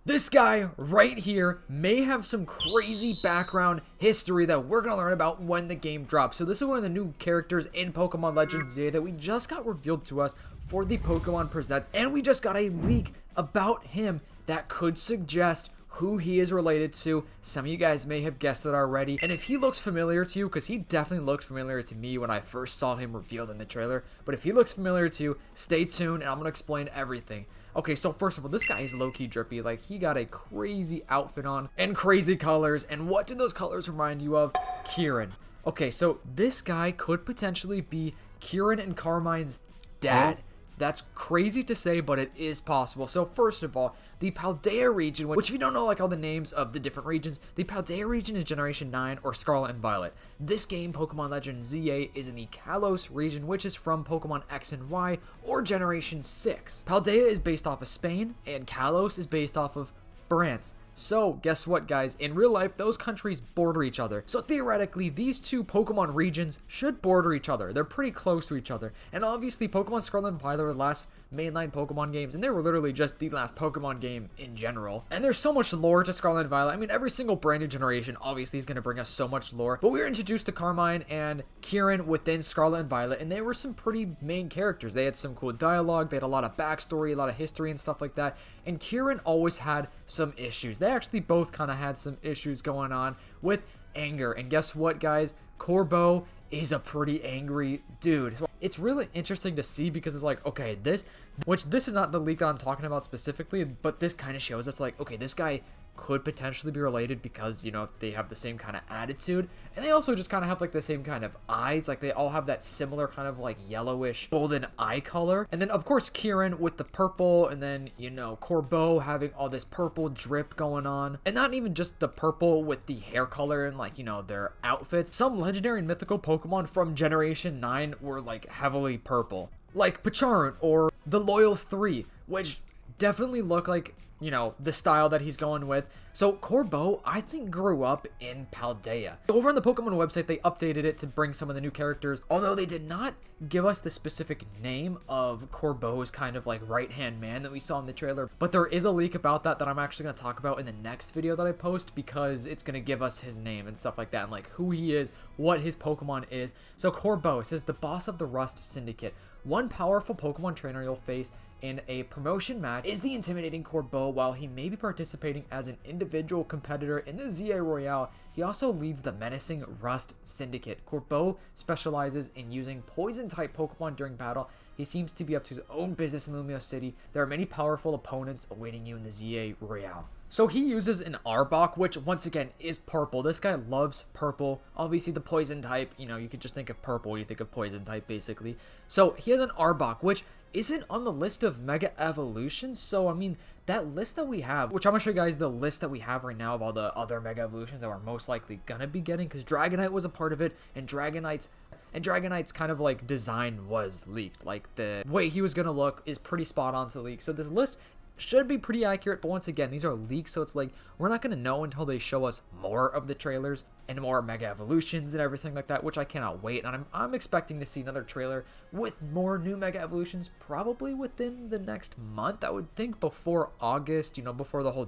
This guy right here may have some crazy background history that we're going to learn about when the game drops. So this is one of the new characters in Pokemon Legends Z that we just got revealed to us for the Pokemon Presents. And we just got a leak about him that could suggest who he is related to. Some of you guys may have guessed it already. And if he looks familiar to you, because he definitely looked familiar to me when I first saw him revealed in the trailer. But if he looks familiar to you, stay tuned and I'm going to explain everything. Okay, so first of all, this guy is low-key drippy. Like, he got a crazy outfit on and crazy colors. And what do those colors remind you of? Kieran. Okay, so this guy could potentially be Kieran and Carmine's dad. That's crazy to say, but it is possible. So first of all, the Paldea region, which if you don't know like all the names of the different regions, the Paldea region is Generation 9 or Scarlet and Violet. This game, Pokemon Legends ZA, is in the Kalos region, which is from Pokemon X and Y or Generation 6. Paldea is based off of Spain, and Kalos is based off of France. So, guess what, guys? In real life, those countries border each other. So, theoretically, these two Pokemon regions should border each other. They're pretty close to each other. And obviously, Pokemon Scarlet and Violet are the last mainline Pokemon games, and they were literally just the last Pokemon game in general. And there's so much lore to Scarlet and Violet. I mean, every single brand new generation obviously is going to bring us so much lore. But we were introduced to Carmine and Kieran within Scarlet and Violet, and they were some pretty main characters. They had some cool dialogue, they had a lot of backstory, a lot of history and stuff like that. And Kieran always had some issues. They actually both kind of had some issues going on with anger. And guess what, guys? Corbo is a pretty angry dude. So it's really interesting to see because it's like, okay, this is not the leak that I'm talking about specifically, but this kind of shows us like, okay, this guy could potentially be related because, you know, they have the same kind of attitude, and they also just kind of have like the same kind of eyes. Like, they all have that similar kind of like yellowish golden eye color. And then of course Kieran with the purple, and then, you know, Corbo having all this purple drip going on, and not even just the purple with the hair color and like, you know, their outfits. Some legendary and mythical Pokemon from Generation 9 were like heavily purple, like Pacharun or the Loyal 3, which definitely look like, you know, the style that he's going with. So Corbo, I think, grew up in Paldea. Over on the Pokemon website, they updated it to bring some of the new characters, although they did not give us the specific name of Corbo's kind of like right-hand man that we saw in the trailer. But there is a leak about that I'm actually going to talk about in the next video that I post, because it's going to give us his name and stuff like that, and like who he is, what his Pokemon is. So Corbo says, the boss of the Rust Syndicate. One powerful Pokemon trainer you'll face in a promotion match is the intimidating Corbo. While he may be participating as an individual competitor in the ZA Royale, he also leads the menacing Rust Syndicate. Corbo specializes in using poison-type Pokemon during battle. He seems to be up to his own business in Lumia City. There are many powerful opponents awaiting you in the ZA Royale. So he uses an Arbok, which once again is purple. This guy loves purple. Obviously the poison type, you know, you could just think of purple when you think of poison type basically. So he has an Arbok, which isn't on the list of Mega Evolutions. So I mean, that list that we have, which I'm gonna show you guys the list that we have right now of all the other Mega Evolutions that we're most likely gonna be getting, because Dragonite was a part of it, and Dragonite's kind of like design was leaked. Like the way he was gonna look is pretty spot on to the leak. So this list should be pretty accurate, but once again, these are leaks, so it's like we're not going to know until they show us more of the trailers and more Mega Evolutions and everything like that, which I cannot wait. And I'm expecting to see another trailer with more new Mega Evolutions probably within the next month. I would think before August, you know, before the whole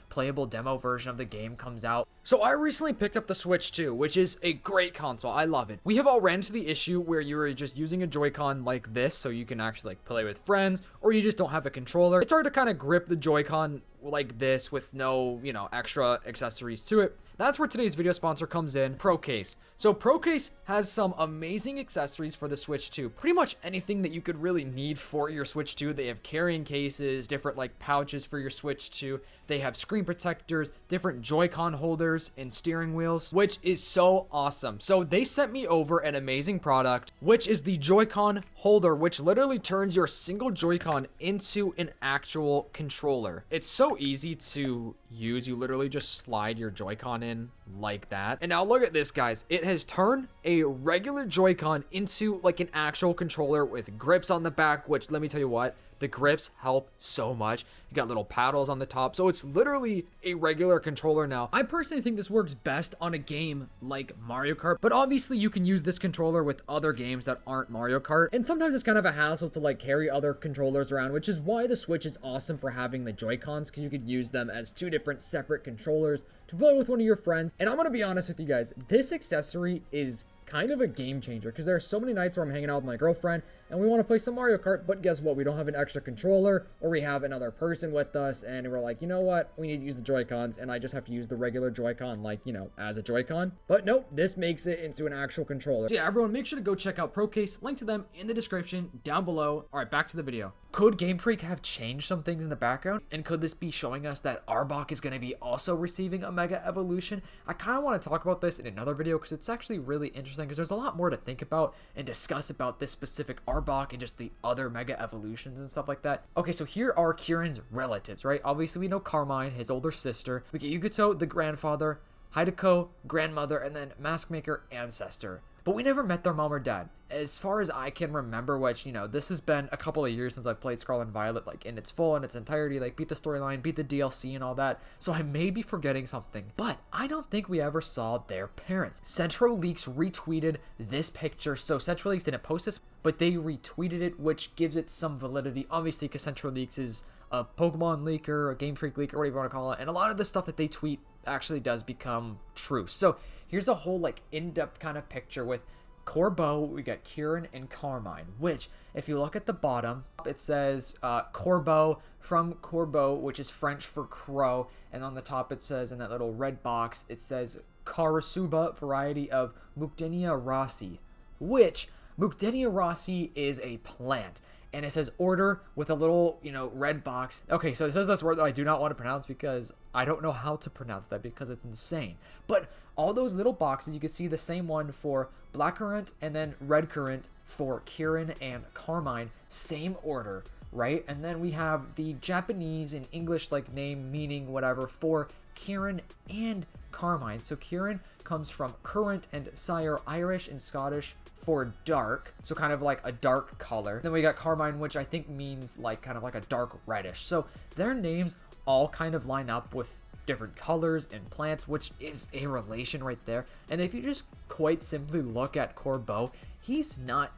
playable demo version of the game comes out. So I recently picked up the Switch 2, which is a great console. I love it. We have all ran into the issue where you're just using a Joy-Con like this, so you can actually like play with friends, or you just don't have a controller. It's hard to kind of grip the Joy-Con like this with no, you know, extra accessories to it. That's where today's video sponsor comes in, ProCase. So ProCase has some amazing accessories for the Switch 2. Pretty much anything that you could really need for your Switch 2. They have carrying cases, different like pouches for your Switch 2. They have screen protectors, different Joy-Con holders, and steering wheels, which is so awesome. So they sent me over an amazing product, which is the Joy-Con holder, which literally turns your single Joy-Con into an actual controller. It's so easy to use. You literally just slide your Joy-Con in like that. And now look at this, guys. It has turned a regular Joy-Con into like an actual controller with grips on the back, which let me tell you what, The grips help so much. You got little paddles on the top, so it's literally a regular controller now. I personally think this works best on a game like Mario Kart, but obviously you can use this controller with other games that aren't Mario Kart, and sometimes it's kind of a hassle to like carry other controllers around, which is why the Switch is awesome for having the Joy-Cons, because you could use them as two different separate controllers to play with one of your friends. And I'm gonna be honest with you guys, this accessory is kind of a game changer, because there are so many nights where I'm hanging out with my girlfriend and we want to play some Mario Kart, but guess what? We don't have an extra controller, or we have another person with us, and we're like, you know what? We need to use the Joy-Cons, and I just have to use the regular Joy-Con, like, you know, as a Joy-Con. But nope, this makes it into an actual controller. So yeah, everyone, make sure to go check out ProCase. Link to them in the description down below. All right, back to the video. Could Game Freak have changed some things in the background? And could this be showing us that Arbok is going to be also receiving a Mega Evolution? I kind of want to talk about this in another video, because it's actually really interesting, because there's a lot more to think about and discuss about this specific Arbok and just the other Mega Evolutions and stuff like that. Okay, so here are Kieran's relatives, right? Obviously, we know Carmine, his older sister. We get Yugato, the grandfather, Hideko, grandmother, and then Maskmaker, ancestor. But we never met their mom or dad. As far as I can remember, which, you know, this has been a couple of years since I've played Scarlet and Violet, like, in its full, in its entirety, like, beat the storyline, beat the DLC and all that, so I may be forgetting something, but I don't think we ever saw their parents. Centro Leaks retweeted this picture, so Centro Leaks didn't post this, but they retweeted it, which gives it some validity, obviously, because Centro Leaks is a Pokemon leaker, a Game Freak leaker, whatever you want to call it, and a lot of the stuff that they tweet actually does become true. So here's a whole, like, in-depth kind of picture with Corbeau. We got Kieran and Carmine, which, if you look at the bottom, it says Corbeau from Corbeau, which is French for crow, and on the top it says, in that little red box, it says Karasuba, variety of Mucdenia rossi, which Mucdenia rossi is a plant. And it says order with a little, you know, red box. Okay, so it says this word that I do not want to pronounce because I don't know how to pronounce that, because it's insane. But all those little boxes, you can see the same one for blackcurrant and then redcurrant for Kieran and Carmine. Same order, right? And then we have the Japanese and English, like, name, meaning, whatever, for Kieran and Carmine. So Kieran comes from currant and sire, Irish and Scottish for dark, so kind of like a dark color. Then we got Carmine, which I think means like kind of like a dark reddish. So their names all kind of line up with different colors and plants, which is a relation right there. And if you just quite simply look at Corbeau, he's not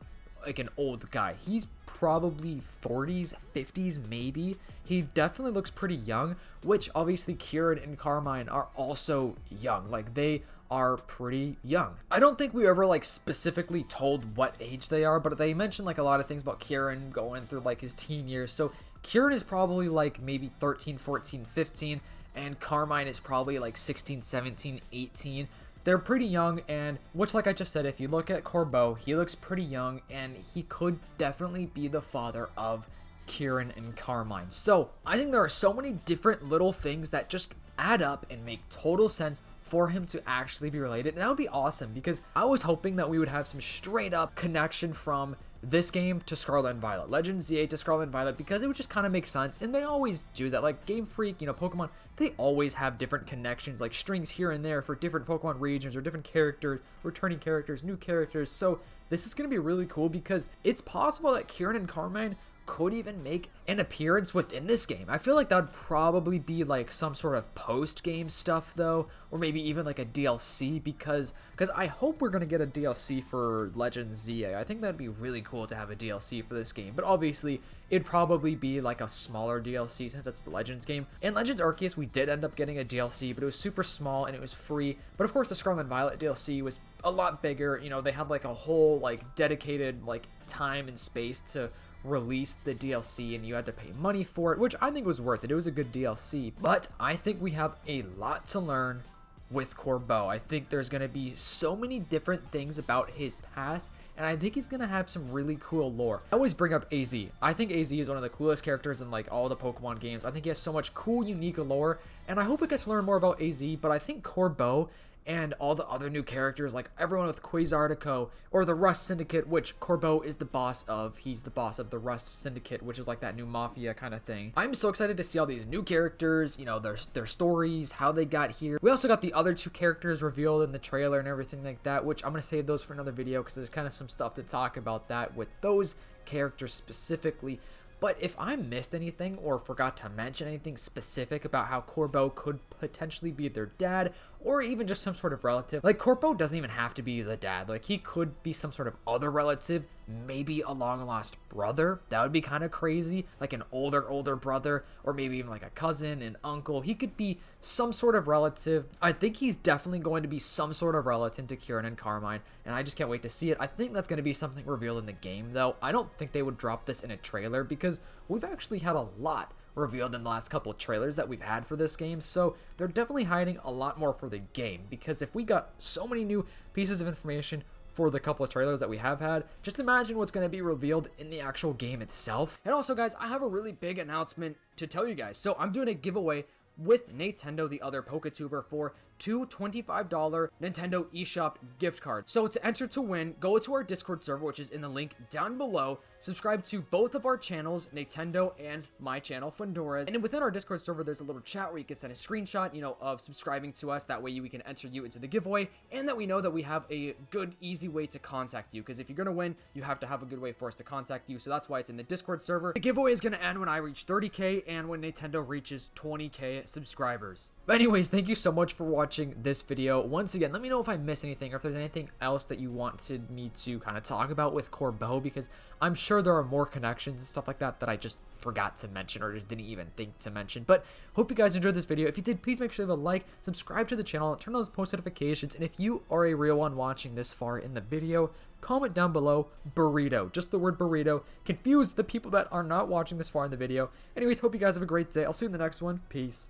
like an old guy. He's probably 40s, 50s maybe. He definitely looks pretty young, which obviously Kieran and Carmine are also young. Like, they are pretty young. I don't think we ever like specifically told what age they are, but they mentioned like a lot of things about Kieran going through like his teen years. So Kieran is probably like maybe 13, 14, 15, and Carmine is probably like 16, 17, 18. They're pretty young, and which, like I just said, if you look at Corbeau, he looks pretty young, and he could definitely be the father of Kieran and Carmine. So I think there are so many different little things that just add up and make total sense for him to actually be related, and that would be awesome, because I was hoping that we would have some straight up connection from this game to Scarlet and Violet, Legend ZA to Scarlet and Violet, because it would just kind of make sense, and they always do that. Like Game Freak, you know, Pokemon, they always have different connections, like strings here and there for different Pokemon regions or different characters, returning characters, new characters. So this is going to be really cool, because it's possible that Kieran and Carmine could even make an appearance within this game. I feel like that would probably be like some sort of post-game stuff though, or maybe even like a DLC, because I hope we're gonna get a DLC for Legends ZA. I think that'd be really cool to have a DLC for this game, but obviously it'd probably be like a smaller DLC since it's the Legends game. In Legends Arceus, we did end up getting a DLC, but it was super small and it was free. But of course the Scarlet and Violet DLC was a lot bigger. You know, they had like a whole like dedicated like time and space to release the DLC, and you had to pay money for it, which I think was worth it. It was a good DLC, but I think we have a lot to learn with Corbeau. I think there's going to be so many different things about his past, and I think he's going to have some really cool lore. I always bring up AZ. I think AZ is one of the coolest characters in like all the Pokemon games. I think he has so much cool, unique lore, and I hope we get to learn more about AZ, but I think Corbeau and all the other new characters, like everyone with Quasartico or the Rust Syndicate, which Corbeau is the boss of. He's the boss of the Rust Syndicate, which is like that new mafia kind of thing. I'm so excited to see all these new characters, you know, their stories, how they got here. We also got the other two characters revealed in the trailer and everything like that, which I'm going to save those for another video because there's kind of some stuff to talk about that with those characters specifically. But if I missed anything or forgot to mention anything specific about how Corbeau could potentially be their dad, or even just some sort of relative, like Corbeau doesn't even have to be the dad. Like he could be some sort of other relative, maybe a long lost brother. That would be kind of crazy, like an older brother, or maybe even like a cousin, an uncle. He could be some sort of relative. I think he's definitely going to be some sort of relative to Kieran and Carmine, and I just can't wait to see it. I think that's going to be something revealed in the game, though. I don't think they would drop this in a trailer, because we've actually had a lot revealed in the last couple of trailers that we've had for this game, so they're definitely hiding a lot more for the game, because if we got so many new pieces of information for the couple of trailers that we have had, just imagine what's going to be revealed in the actual game itself. And also, guys, I have a really big announcement to tell you guys. So I'm doing a giveaway with Nintendo, the other PokeTuber, for two $25 Nintendo eShop gift cards. So to enter to win, go to our Discord server, which is in the link down below. Subscribe to both of our channels, Nintendo and my channel, Fundores. And within our Discord server, there's a little chat where you can send a screenshot, of subscribing to us. That way we can enter you into the giveaway, and that we know that we have a good, easy way to contact you. Because if you're going to win, you have to have a good way for us to contact you. So that's why it's in the Discord server. The giveaway is going to end when I reach 30K and when Nintendo reaches 20K subscribers. But anyways, thank you so much for watching this video. Once again, let me know if I missed anything, or if there's anything else that you wanted me to kind of talk about with Corbeau, because I'm sure there are more connections and stuff like that that I just forgot to mention, or just didn't even think to mention. But hope you guys enjoyed this video. If you did, please make sure to leave a like, subscribe to the channel, turn on those post notifications, and if you are a real one watching this far in the video, comment down below burrito, just the word burrito. Confuse the people that are not watching this far in the video. Anyways, hope you guys have a great day. I'll see you in the next one. Peace.